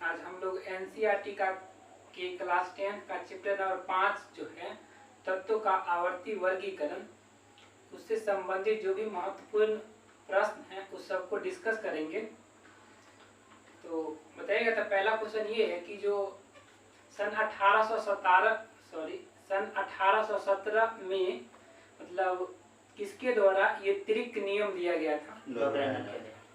आज हम लोग एनसीईआरटी का के क्लास 10 का चैप्टर नंबर 5 जो है तत्वों का आवर्ती वर्गीकरण, उससे संबंधित जो भी महत्वपूर्ण प्रश्न हैं उस सबको डिस्कस करेंगे। तो बताइएगा। तो पहला क्वेश्चन ये है कि जो सन 1817 में मतलब किसके द्वारा ये त्रिक नियम दिया गया था?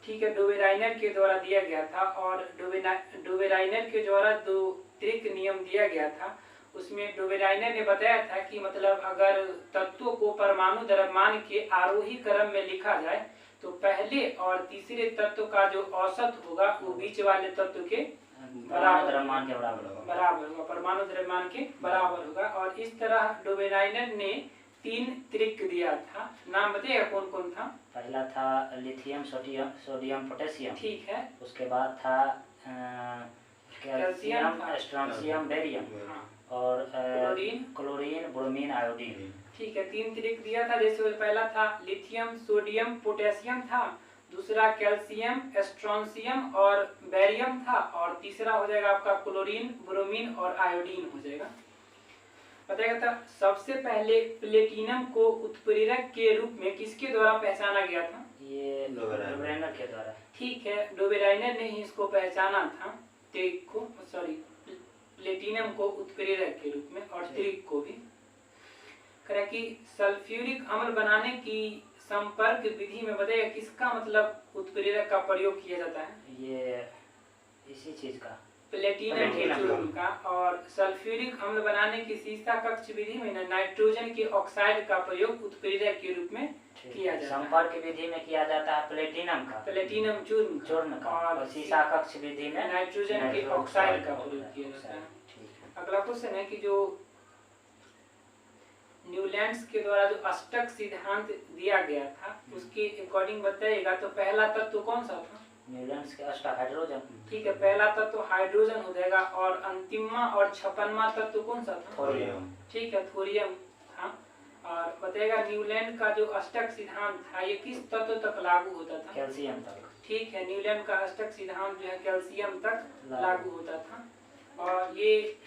ठीक है, डोबेराइनर के द्वारा दिया गया था। और डोबेराइनर के द्वारा जो त्रिक नियम दिया गया था उसमें डोबेराइनर ने बताया था कि मतलब अगर तत्वों को परमाणु द्रव्यमान के आरोही क्रम में लिखा जाए तो पहले और तीसरे तत्व का जो औसत होगा वो बीच वाले तत्व के बराबर होगा, परमाणु द्रव्यमान के बराबर होगा। और इस तरह डोबेराइनर ने 3 त्रिक दिया था। नाम बताइएगा कौन कौन था? पहला था लिथियम, सोडियम, पोटेशियम। ठीक है। उसके बाद था कैल्शियम, स्ट्रोंशियम, बेरियम और क्लोरीन, ब्रोमीन, आयोडीन। ठीक है, 3 त्रिक दिया था। जैसे पहला था लिथियम, सोडियम, पोटेशियम था, दूसरा कैल्शियम, स्ट्रोंशियम और बेरियम था, और तीसरा हो जाएगा आपका क्लोरीन, ब्रोमीन और आयोडीन हो जाएगा। बताइएगा। था सबसे पहले प्लेटिनम को उत्प्रेरक के रूप में किसके द्वारा पहचाना गया था? ये डोबेराइनर के द्वारा। ठीक है, डोबेराइनर ने ही इसको पहचाना था, त्रिक को, प्लेटिनम को उत्प्रेरक के रूप में, और त्रिक को भी। करें कि सल्फ्यूरिक अम्ल बनाने की संपर्क विधि में बताइए किसका मतलब उत्प्रेरक का प्रयोग किया जाता है? ये इसी चीज का, प्लेटिनम का। और सल्फ्यूरिक अम्ल बनाने की सीसा कक्ष विधि में नाइट्रोजन के ऑक्साइड का प्रयोग उत्प्रेरक के रूप में किया जाता है। संपर्क विधि में किया जाता है प्लेटिनम चूर्ण का, और सीसा कक्ष विधि में नाइट्रोजन के ऑक्साइड का प्रयोग किया जाता है। अगला क्वेश्चन है कि जो न्यूलैंड्स के द्वारा जो अष्टक सिद्धांत दिया गया था उसके अकॉर्डिंग बताइएगा। तो पहला तत्व कौन सा था? न्यूलैंड्स के अष्टक हाइड्रोजन। ठीक है, पहला तत्व हाइड्रोजन हो जाएगा। और अंतिमवा और 56वां तत्व कौन सा था? थोरियम। ठीक है, थोरियम था। और बताइएगा न्यूलैंड का जो अष्टक सिद्धांत था ये किस तत्व तक लागू होता था? कैल्शियम तक। ठीक है, न्यूलैंड का अष्टक सिद्धांत जो है कैल्शियम तक लागू होता था। और ये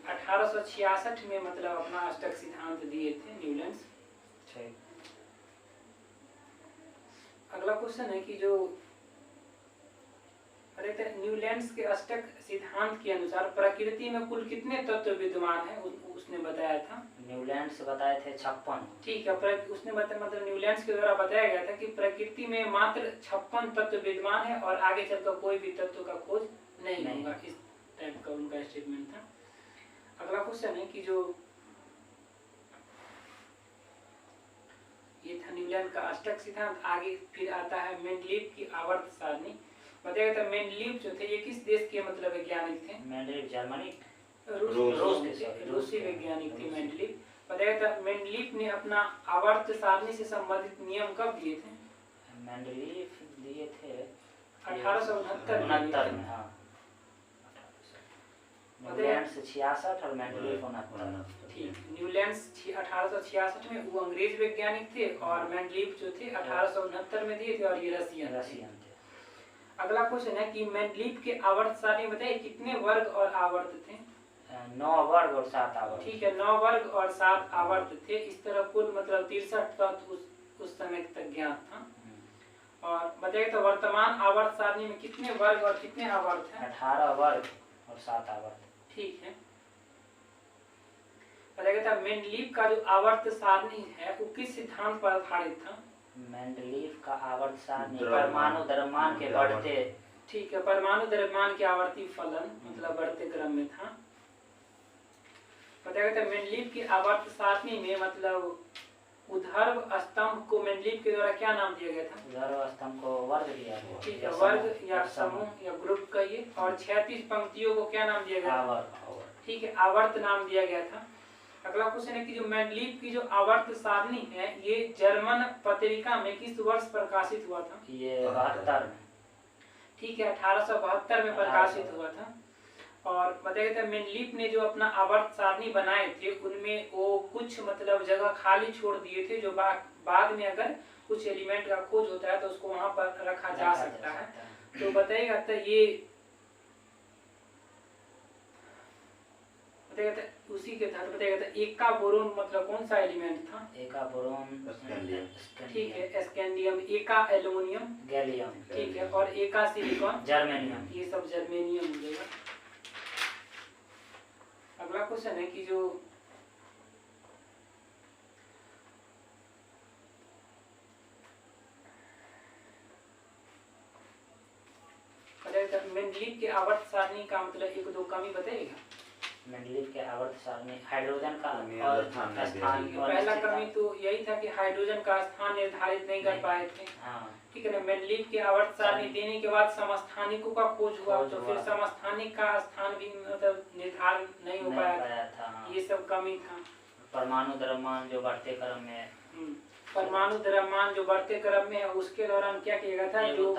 1866 में मतलब अपना अष्टक सिद्धांत दिए थे न्यूलैंड्स। अगला क्वेश्चन है कि जो न्यूलैंड्स के अष्टक सिद्धांत के अनुसार प्रकृति में कुल कितने तत्व विद्यमान है उसने बताया था? न्यूलैंड्स बताए थे 56। ठीक है, उसने बताया मतलब न्यूलैंड्स के द्वारा बताया गया था कि प्रकृति में मात्र 56 तत्व विद्यमान है और आगे चलकर कोई भी तत्व का खोज नहीं होगा। इस टाइप का उनका स्टेटमेंट था। अगला क्वेश्चन है कि जो ये था न्यूलैंड का अष्टक सिद्धांत। आगे फिर आता है मेंडलीव की आवर्त सारणी। बताइएगा। तो मेंडलीव जो थे ये किस देश के मतलब वैज्ञानिक थे? मेंडलीव जर्मनी, रूसी वैज्ञानिक थे मेंडलीव। बताइएगा। तो मेंडलीव ने अपना आवर्त सारणी से संबंधित नियम कब दिए थे? मेंडलीव दिए थे 1869 में। न्यूलैंड्स 66 और मेंडलीव 69। ठीक, न्यूलैंड्स 1866 में वो अंग्रेज वैज्ञानिक थे और मेंडलीव जो थे 1869 में दिए थे और ये रशियन थे। अगला क्वेश्चन है कि मेंडलीव के आवर्त सारणी बताइए कितने वर्ग और आवर्त थे? 9 वर्ग और 7 आवर्त। ठीक है, 9 वर्ग और 7 आवर्त थे। इस तरह कुल मतलब 63 तत्व उस समय तक ज्ञात था। और बताइए तो वर्तमान आवर्त सारणी में कितने वर्ग और कितने आवर्त हैं? 18 वर्ग और 7 आवर्त। ठीक है। बताइएगा। मेंडलीव का जो आवर्त सारणी है वो किस सिद्धांत पर आधारित था? मेंडलीव का आवर्त सारणी परमाणु द्रव्यमान के बढ़ते। ठीक है, परमाणु द्रव्यमान के आवर्ती फलन मतलब बढ़ते क्रम में था। बताइएगा। मेंडलीव की आवर्त सारणी में मतलब ऊर्ध्व स्तंभ को मेंडलीव के द्वारा क्या नाम दिया गया था? ऊर्ध्व स्तंभ को वर्ग दिया गया। ठीक है, वर्ग या समूह या ग्रुप कहिए। और 36 पंक्तियों को क्या नाम दिया गया? आवर्त। ठीक है, आवर्त नाम दिया गया था। अगला क्वेश्चन है कि जो मेंडलीव की जो आवर्त सारणी है ये जर्मन पत्रिका में किस वर्ष प्रकाशित हुआ था? ये 72 में। ठीक है, 1872 में प्रकाशित हुआ था। और बताइए मेंडलीव ने जो अपना आवर्त सारणी बनाए थे उनमें वो कुछ मतलब जगह खाली छोड़ दिए थे जो बाद में अगर कुछ एलिमेंट का खोज होता है तो उसको वहां पर रखा जा सकता है। तो बताइएगा तो ये बताइएगा तो उसी के तहत बताइएगा तो एका बोरोन मतलब कौन सा एलिमेंट था? एका बोरोन ठीक है, स्कैंडियम, एका एल्युमिनियम, गैलियम, ठीक है, और एका सिलिकॉन, जर्मेनियम, ये सब जर्मेनियम हो जाएगा। अगला क्वेश्चन है कि जो मेंडलीव के आवर्त सारणी का मतलब एक दो कमी बताइएगा। मेंडलीव के आवर्त सारणी हाइड्रोजन का और स्थान, पहला कमी तो यही था कि हाइड्रोजन का स्थान निर्धारित नहीं कर पाए थे। ठीक है ना, मेंडलीव के आवर्त सारणी देने के बाद समस्थानिकों का खोज हुआ तो फिर समस्थानिक का स्थान भी मतलब निर्धारण नहीं हो पाया था। ये सब कमी था। परमाणु द्रव्यमान जो बढ़ते क्रम में, परमाणु द्रव्यमान जो बढ़ते क्रम में है उसके दौरान क्या किया गया था? जो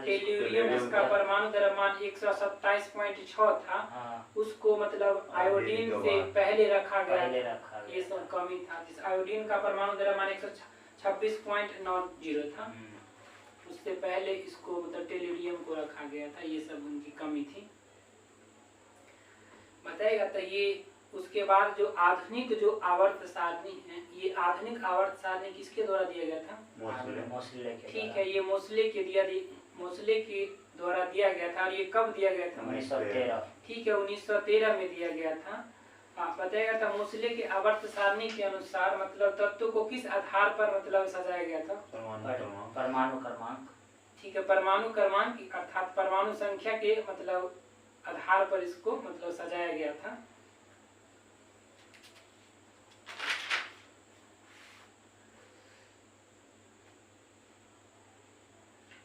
टेल्यूरियम इसका परमाणु द्रव्यमान 127.6 था, उसको मतलब आयोडीन से पहले रखा गया। ये सब कमी था। जिस आयोडीन का परमाणु द्रव्यमान 126.90 था, उससे पहले इसको मतलब टेल्यूरियम को रखा गया था। ये सब उनकी कमी थी। बताएगा तो ये उसके बाद जो आधुनिक जो आवर्त सारणी है, ये आधुनिक आवर्त सारणी किसके द्वारा दिया गया था? मोसले के। ठीक है, ये मोसले के द्वारा दिया गया था। और ये कब दिया गया था? 1913। ठीक है, 1913 में दिया गया था। बताया था मोसले के आवर्त सारणी के अनुसार मतलब तत्व को किस आधार पर मतलब सजाया गया था? परमाणु क्रमांक। ठीक है, परमाणु क्रमांक अर्थात परमाणु संख्या के मतलब आधार पर इसको मतलब सजाया गया था।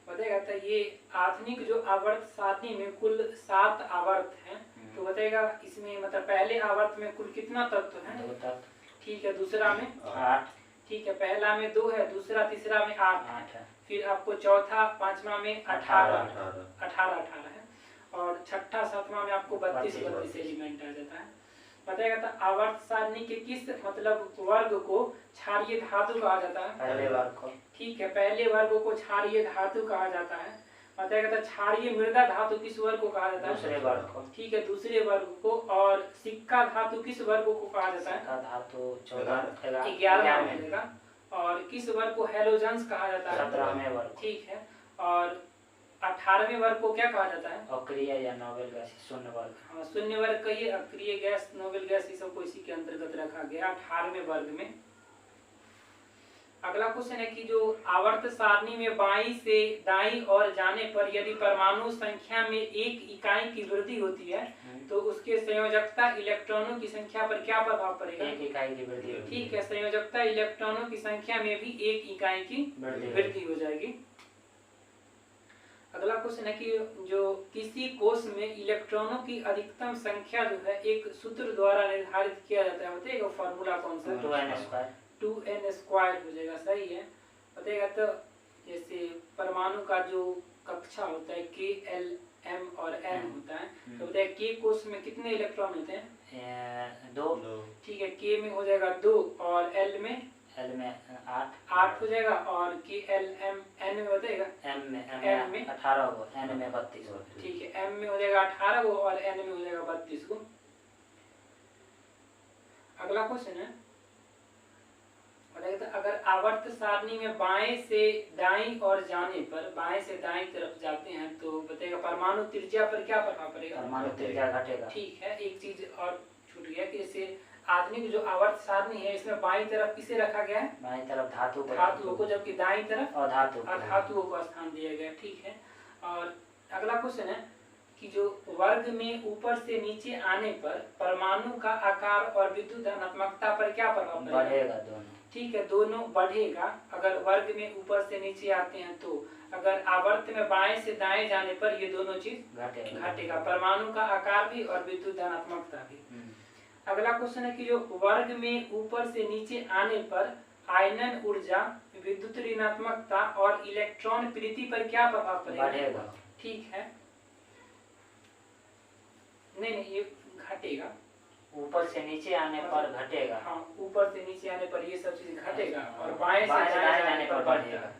बताएगा तो ये आधुनिक जो आवर्त सारणी में कुल 7 आवर्त हैं। तो बताएगा इसमें मतलब पहले आवर्त में कुल कितना तत्व है? 2 तत्व। ठीक है, दूसरा में 8। ठीक है, पहला में 2 है, दूसरा तीसरा में 8 है। फिर आपको चौथा पांचवा में 18 है, और छठा सातवां में आपको 32 एलिमेंट आ जाता है। बताएगा तो आवर्त सारणी के किस मतलब वर्ग को क्षारीय धातु कहा जाता है? पहले वर्ग को। ठीक है, पहले वर्ग को क्षारीय धातु कहा जाता है। बताएगा तो क्षारीय मृदा धातु किस वर्ग को कहा जाता है? दूसरे वर्ग को। ठीक है, दूसरे वर्ग को। और सिक्का धातु किस वर्ग को कहा जाता है? सिक्का धातु 14 11 में मिलेगा। और किस वर्ग को हेलोजेंस कहा जाता है? 17वें वर्ग। ठीक है, और 18वें वर्ग को क्या कहा जाता है? अक्रिय या नोबेल गैस, शून्य वर्ग। हाँ, शून्य वर्ग कहिए, अक्रिय गैस, नोबेल गैस, ये सब को इसी के अंतर्गत रखा गया 18वें वर्ग में। अगला क्वेश्चन है कि जो आवर्त सारणी में बाईं से दाईं ओर जाने पर यदि परमाणु संख्या में 1 इकाई की वृद्धि होती है तो उसके संयोजकता इलेक्ट्रॉनों की संख्या पर क्या प्रभाव पड़ेगा? 1 इकाई की वृद्धि। ठीक है, संयोजकता इलेक्ट्रॉनों की संख्या में भी 1 इकाई की वृद्धि हो जाएगी। अगला क्वेश्चन है कि जो किसी कोष में इलेक्ट्रॉनों की अधिकतम संख्या जो है एक सूत्र द्वारा निर्धारित किया जाता है। बताइएगा फॉर्मूला कौन सा? 2n स्क्वायर हो जाएगा। सही है। बताइएगा तो जैसे परमाणु का जो कक्षा होता है K, L, M और N होता है, तो बताइए K कोष में कितने इलेक्ट्रॉन होते हैं? 2। ठीक है, K में हो जाएगा 2 और L में 8 हो जाएगा, और K, L, M, N में बताइएगा M में 18 गो, N में 32 गो। ठीक है, M में हो जाएगा 18 गो और N में हो जाएगा 32 गो। अगला क्वेश्चन है, अगर आवर्त सारणी में बाएं से दाईं ओर जाने पर, बाएं से दाईं तरफ जाते हैं तो बताइएगा परमाणु त्रिज्या पर क्या प्रभाव पड़ेगा? परमाणु त्रिज्या घटेगा। ठीक है, एक चीज और छूट गया कि जैसे आधुनिक जो आवर्त सारणी है इसमें बाईं तरफ किसे रखा गया है? बाईं तरफ धातुओं को, जबकि दाईं तरफ अधातुओं को स्थान दिया गया। ठीक है, और अगला क्वेश्चन है कि जो वर्ग में ऊपर से नीचे आने पर परमाणु का आकार और विद्युत धनात्मकता पर क्या प्रभाव बढ़ेगा? दोनों। ठीक है, दोनों बढ़ेगा अगर वर्ग में ऊपर से नीचे आते हैं तो। अगर आवर्त में बाएं से दाएं जाने पर ये दोनों चीज घटेगा, परमाणु का आकार भी और विद्युत धनात्मकता भी। अगला क्वेश्चन है कि जो वर्ग में ऊपर से नीचे आने पर आयनन ऊर्जा, विद्युत ऋणात्मकता और इलेक्ट्रॉन प्रीति पर क्या प्रभाव पड़ेगा? ठीक है, नहीं ये घटेगा, ऊपर से नीचे आने पर घटेगा। हाँ, ऊपर से नीचे आने पर ये सब चीज घटेगा और बाएं से दाएं दाएं जाने पर बढ़ेगा।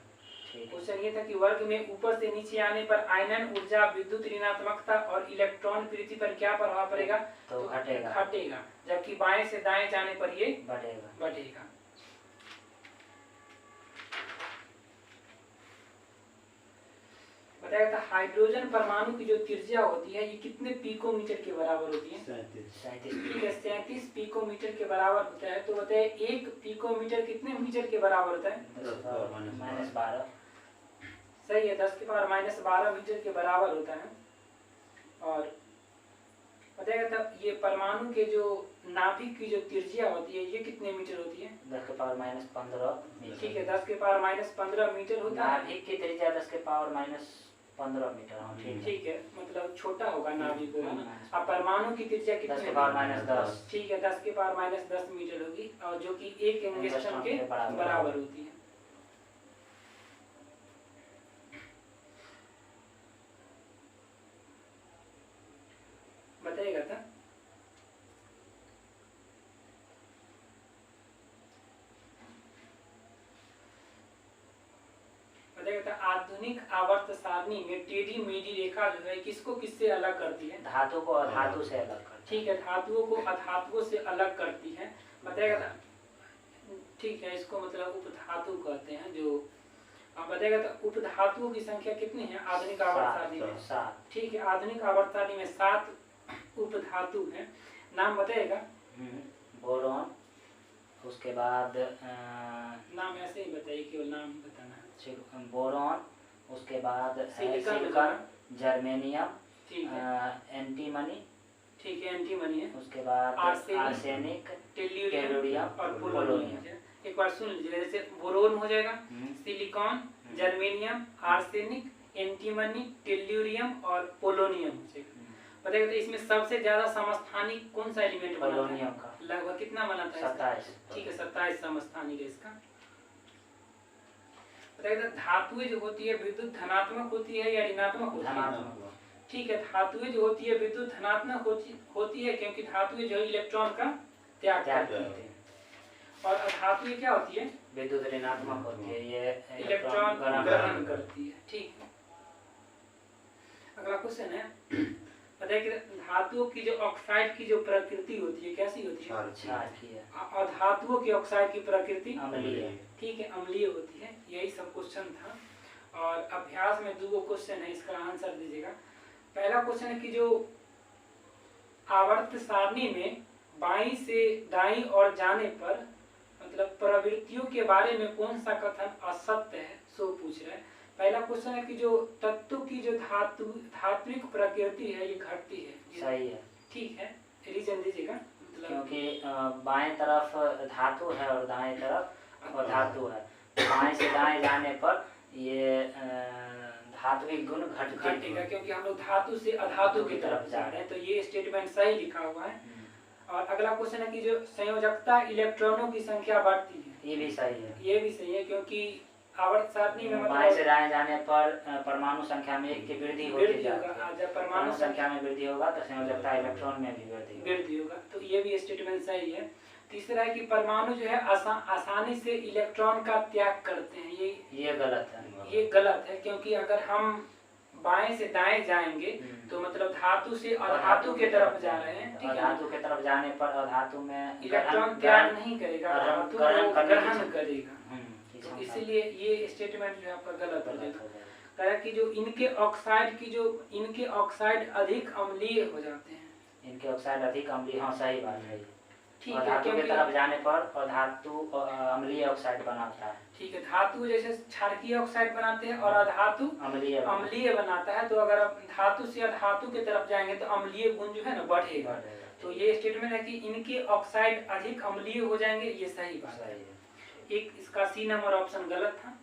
क्वेश्चन ये था कि वर्ग में ऊपर से नीचे आने पर आयनन ऊर्जा, विद्युत ऋणात्मकता और इलेक्ट्रॉन पृथ्वी पर क्या प्रभाव पड़ेगा? तो घटेगा, जबकि बाएं से दाएं जाने पर ये बढ़ेगा। बताया था हाइड्रोजन परमाणु की जो त्रिज्या होती है ये कितने पिकोमीटर के बराबर होती है? 37 पिकोमीटर के बराबर होता है। तो बताए 1 पिकोमीटर कितने मीटर के बराबर होता है? 10⁻12। सही है, 10⁻12 मीटर के बराबर होता है। और बताया था ये परमाणु के जो नाभिक की जो त्रिज्या होती है ये कितने मीटर होती है? 10⁻15 मीटर। ठीक है, 10⁻15 मीटर होता है। नाभिक की त्रिज्या 10⁻15 मीटर। ठीक है, मतलब छोटा होगा नाभिक होगा ना। अब परमाणु की त्रिज्या कितनी? 10⁻10। ठीक है, 10⁻10 मीटर होगी और जो कि 1 एंगस्ट्रॉम के बराबर होती है। बताइएगा था आधुनिक आवर्त सारणी में टेढ़ी मेढ़ी रेखा जो है किसको किससे अलग करती है? धातु को अधातु से अलग करती है। ठीक है, धातुओं को अधातुओं से अलग करती है। बताएगा था ठीक है, इसको मतलब उपधातु कहते हैं। जो बताएगा तो उपधातुओं की संख्या कितनी है आधुनिक आवर्त सारणी में? 7। ठीक है, आधुनिक आवर्त सारणी में 7 उपधातु है। नाम बताएगा? बोरॉन, उसके बाद नाम ऐसे ही बताइए, केवल नाम बताना है। बोरॉन, उसके बाद सिलिकॉन, जर्मेनियम, एंटीमनी, ठीक है, एंटीमनी है। उसके बाद आर्सेनिक, टेल्लुरियम और पोलोनियम। एक बार सुन लीजिए, जैसे बोरोन हो जाएगा, सिलिकॉन, जर्मेनियम, आर्सेनिक, एंटीमनी, टेल्लुरियम और पोलोनियम हो जाएगा। बताइए तो इसमें सबसे ज्यादा समस्थानिक कौन सा एलिमेंट बनाता है? पोलोनियम का। लगभग कितना बनाता है? 27। ठीक है, 27 समस्थानिक है इसका। बताइए तो धातुएं जो होती है विद्युत धनात्मक होती है या ऋणात्मक होती है? ठीक है, धातुएं जो होती है विद्युत धनात्मक होती है क्योंकि धातुएं जो इलेक्ट्रॉन का त्याग करती है। और अधातुएं क्या होती है? विद्युत ऋणात्मक होती है, ये इलेक्ट्रॉन ग्रहण करती है। ठीक है, अगला क्वेश्चन है बताइए कि धातुओं की जो ऑक्साइड की जो प्रकृति होती है कैसी होती है? क्षारीय है। और धातुओं की ऑक्साइड की प्रकृति अम्लीय। ठीक है, अम्लीय होती है। यही सब क्वेश्चन था और अभ्यास में 2 क्वेश्चन है, इसका आंसर दीजिएगा। पहला क्वेश्चन है कि जो आवर्त सारणी में बाईं से दाईं ओर जाने पर मतलब प्रवृत्तियों के बारे में कौन सा कथन असत्य है, सो पूछ रहा है। पहला क्वेश्चन है कि जो तत्व की जो धात्विक प्रकृति है ये घटती है। सही है। ठीक है, रीजन दीजिएगा। मतलब क्योंकि बाएं तरफ धातु है और दाएं तरफ अधातु है। बाएं से दाएं जाने पर ये धात्विक गुण घटेगा, क्योंकि हम लोग धातु से अधातु की तरफ जा रहे हैं। तो ये स्टेटमेंट सही लिखा हुआ है। और अगला क्वेश्चन है कि जो संयोजकता इलेक्ट्रॉनों की संख्या बढ़ती है, ये भी सही है। ये भी सही है क्योंकि आवर्त सारणी में बाएं से दाएं जाने पर परमाणु संख्या में 1 की वृद्धि होती जाती है। जब परमाणु संख्या में वृद्धि होगा तो संयोजकता इलेक्ट्रॉन में भी वृद्धि होगा। तो ये भी स्टेटमेंट सही है। तीसरा है कि परमाणु जो है आसानी से इलेक्ट्रॉन का त्याग करते हैं। ये गलत है। ये गलत है क्योंकि अगर हम बाएं से दाएं जाएंगे तो मतलब धातु से अधातु के तरफ जा रहे हैं। ठीक है, धातु के तरफ जाने पर अधातु में इलेक्ट्रॉन त्याग नहीं करेगा, धातु ग्रहण करेगा। तो इसीलिए ये स्टेटमेंट जो आपका गलत हो जाएगा। कहा कि जो इनके ऑक्साइड अधिक अम्लीय हो जाते हैं। इनके ऑक्साइड अधिक अम्लीय, हाँ सही बात है। ठीक है, धातु की तरफ जाने पर धातु अम्लीय ऑक्साइड बनाता है। ठीक है, धातु जैसे क्षारकीय ऑक्साइड बनाते हैं और अधातु अम्लीय बनाता है। तो अगर आप धातु से अधातु की तरफ जाएंगे तो अम्लीय गुण जो है ना बढ़ेगा। तो ये स्टेटमेंट है कि इनके ऑक्साइड अधिक अम्लीय हो जाएंगे, ये सही बात है। एक इसका सी नंबर ऑप्शन गलत था।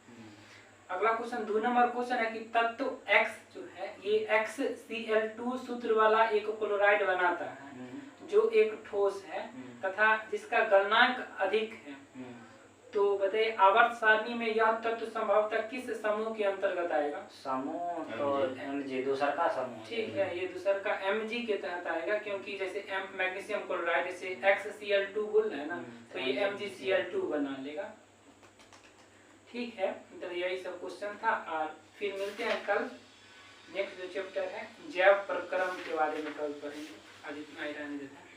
अगला क्वेश्चन 2 नंबर क्वेश्चन है कि तत्व X जो है ये XCl2 सूत्र वाला एक क्लोराइड बनाता है जो एक ठोस है तथा जिसका गलनांक अधिक है। तो बताइए आवर्त सारणी में यह तत्व संभवतः किस समूह के अंतर्गत आएगा? समूह तो Mg दूसरा का समूह। ठीक है, ये दूसरा का Mg के तहत आएगा, क्योंकि जैसे मैग्नीशियम क्लोराइड जैसे XCl2 बोल रहे हैं ना, तो ये MgCl2 बना लेगा। ठीक है, तो यही सब क्वेश्चन था, और फिर मिलते हैं कल। नेक्स्ट जो चैप्टर है जैव प्रक्रम के बारे में कल पढ़ेंगे। आज इतना ही रहने देते हैं।